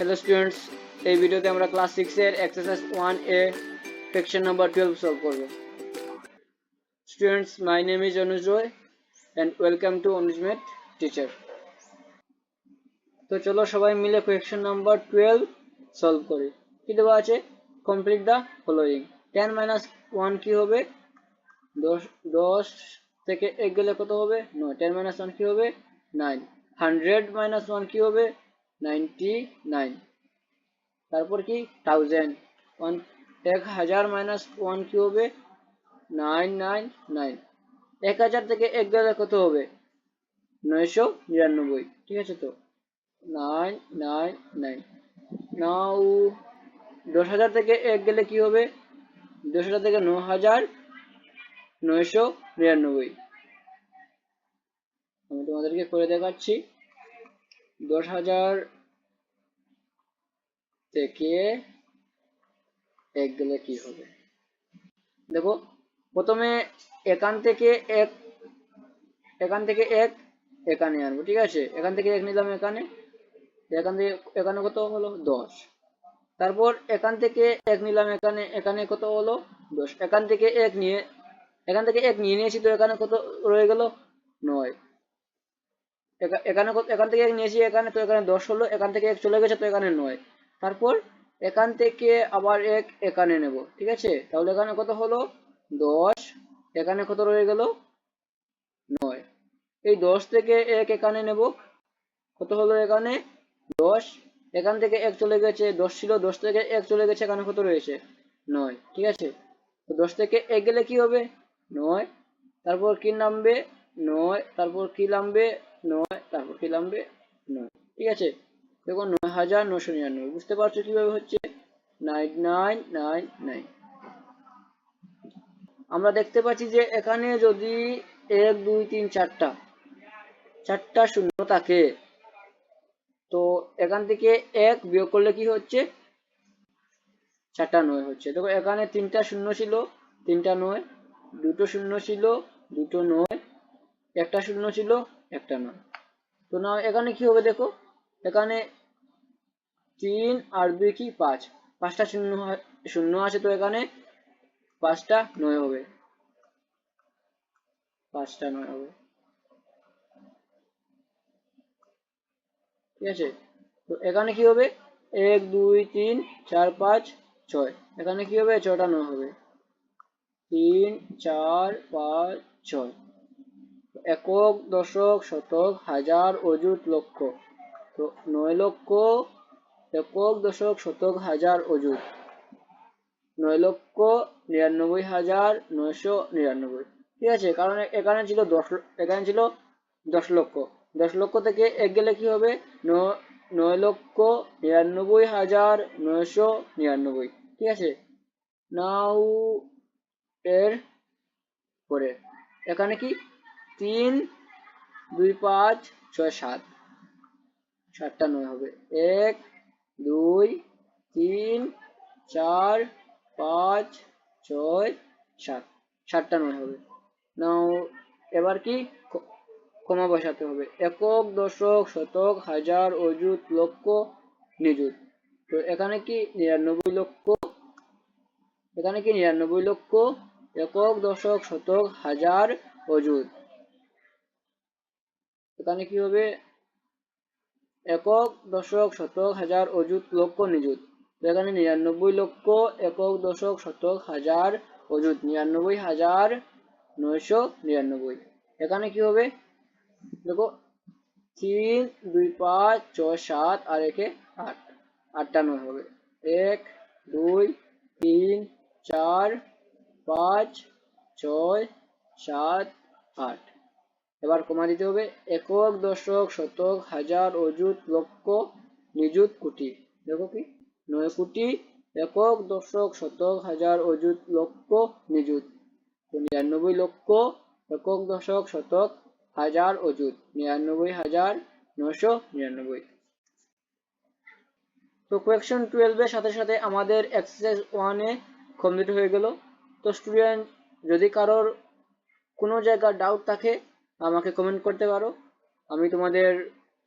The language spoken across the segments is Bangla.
হ্যালো স্টুডেন্টস, এই ভিডিওতে আমরা ক্লাস 6 এর exercise 1A section number 12 solve করব। Students, my name is Anuj Roy and welcome to Anuj math teacher. তো চলো সবাই মিলে কোয়েশ্চন নাম্বার 12 সলভ করি। কি দেওয়া আছে? Complete the following. 10 - 1 কি হবে? 10 থেকে 1 গেলে কত হবে? 9। 10 - 1 কি হবে? 9। 100 - 1 কি হবে? 99। তারপর কি? 1000। 1000 - 1 কি হবে? 999। 1000 থেকে 1 গেলে কত হবে? 999। ঠিক আছে তো? 999। নাও 10,000 থেকে 1 গেলে কি হবে? 10,000 থেকে 9,999। আমি তোমাদেরকে করে দেখাচ্ছি। 10,000 থেকে 1 গেলে কি হবে? দেখো, প্রথমে এখান থেকে 1 এখানে আনবো। ঠিক আছে, এখান থেকে 1 নিলাম এখানে, এখান থেকে এখানে কত হলো? 10। তারপর এখান থেকে 1 নিলাম এখানে, এখানে কত হলো? 10। এখান থেকে 1 নিয়ে নিয়েছি, তো এখানে কত রয়ে গেল? 9। এখান থেকে 1 নিয়েছি এখানে, তো এখানে 10 হলো। এখান থেকে 1 চলে গেছে, তো এখানে 9। তারপর এখান থেকে আবার 1 এখানে নেব। ঠিক আছে, তাহলে এখানে কত হলো? 10। এখানে কত রয়ে গেল? 9। এই 10 থেকে 1 এখানে নেব। কত হলো এখানে? 10। এখান থেকে 1 চলে গেছে, 10 ছিল, 10 থেকে 1 চলে গেছে, এখানে কত রয়েছে? 9। ঠিক আছে, তো 10 থেকে 1 গেলে কি হবে? 9। তারপর কি নামবে? 9। তারপর কি নামবে? 9। তারপর কি নামবে? 9। ঠিক আছে, দেখো 9,999। বুঝতে পারছো কিভাবে হচ্ছে? 9999। আমরা দেখতে পাচ্ছি যে এখানে যদি 1 2 3 চারটা শূন্য থাকে, তো এখান থেকে 1 বিয়োগ করলে কি হচ্ছে? 4টা 9 হচ্ছে। দেখো, এখানে 3টা শূন্য ছিল, 3টা 9, 2টো শূন্য ছিল, 2টো 9, একটা শূন্য ছিল, একটা 9। তো না, এখানে কি হবে? দেখো, এখানে 3 আর 2 কি? 5। 5টা শূন্য শূন্য আছে, তো এখানে 5টা 9 হবে। 5টা 9 হবে। ঠিক আছে, তো এখানে কি হবে? 1 2 3 4 5 6। এখানে কি হবে? 6টা 9 হবে। 3 4 5 6। একক, দশক, শতক, হাজার, অযুত, লক্ষ। তো 9 লক্ষ একক, দশক, শতক, হাজার, অযুত। 9,99,999। ঠিক আছে, কারণ এখানে ছিল 10 লক্ষ। 10 লক্ষ থেকে 1 গেলে কি হবে? 9,99,999। ঠিক আছে, নাও এর পরে এখানে কি? 3 2 5 6 7। 7টা 9 হবে। 1 2 3 4 5 6 7। 7টা 9 হবে। নাও এবার কি? কমা বসাতে হবে। একক, দশক, শতক, হাজার, অযুত, লক্ষ, নিযুত। তো এখানে কি? 99 লক্ষ। এখানে কি? 99 লক্ষ একক, দশক, শতক, হাজার, অযুত। এখানে কি হবে? একক, দশক, শতক, হাজার, অযুত, লক্ষ, নিযুত। এখানে 99 লক্ষ একক, দশক, শতক, হাজার, অযুত 99,999। এখানে কি হবে? দেখো, 3 2 5 6 7 আর 1 8। 8টা 9 হবে। 1 2 3 4 5 6 7 8। এবার কমা দিতে হবে। একক, দশক, শতক, হাজার, অযুত, লক্ষ, নিযুত, কোটি। দেখো কি? 9 কোটি একক, দশক, শতক, হাজার, অযুত, লক্ষ, নিযুত। তো 99 লক্ষ একক, দশক, শতক, হাজার, অযুত 99,999। তো কোয়েশ্চন 12 এর সাথে সাথে আমাদের এক্সারসাইজ 1 এ কমপ্লিট হয়ে গেল। তো স্টুডেন্ট, যদি কারোর কোনো জায়গায় ডাউট থাকে আমাকে কমেন্ট করতে পারো। আমি তোমাদের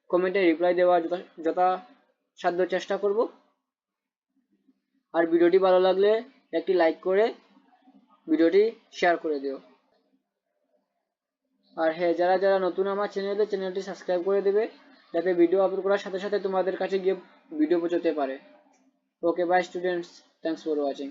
কমেন্টে রিপ্লাই দেওয়ার যথা সাধ্য চেষ্টা করব। আর ভিডিওটি ভালো লাগলে একটি লাইক করে ভিডিওটি শেয়ার করে দিও। আর হ্যাঁ, যারা যারা নতুন আমার চ্যানেলটি সাবস্ক্রাইব করে দেবে, যাতে ভিডিও আপলোড করার সাথে সাথে তোমাদের কাছে গিয়ে ভিডিও পৌঁছতে পারে। Okay, bye students, thanks for watching.